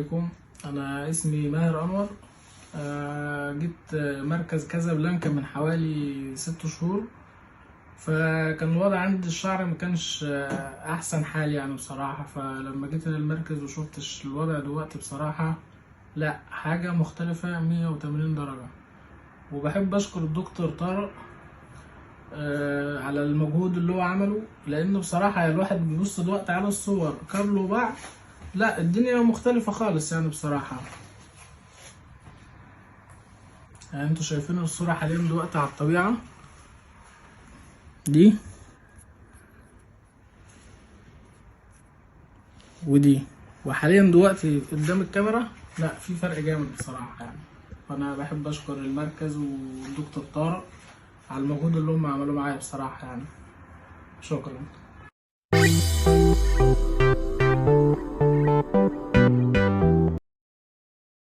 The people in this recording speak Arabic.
عليكم. انا اسمي ماهر انور. جيت مركز كازابلانكا من حوالي 6 شهور. فكان الوضع عندي الشعر مكانش احسن حال يعني بصراحة. فلما جيت المركز وشفتش الوضع دلوقتي بصراحة، لا حاجة مختلفة 180 درجة. وبحب اشكر الدكتور طارق على المجهود اللي هو عمله، لانه بصراحة الواحد بيبص دلوقتي على الصور قبل وبعد، لا الدنيا مختلفة خالص يعني بصراحة. يعني انتوا شايفين الصورة حاليا دلوقتي على الطبيعة دي ودي، وحاليا دلوقتي قدام الكاميرا، لا في فرق جامد بصراحة يعني. فانا بحب اشكر المركز والدكتور طارق على المجهود اللي هم عملوه معايا بصراحة يعني. شكرا.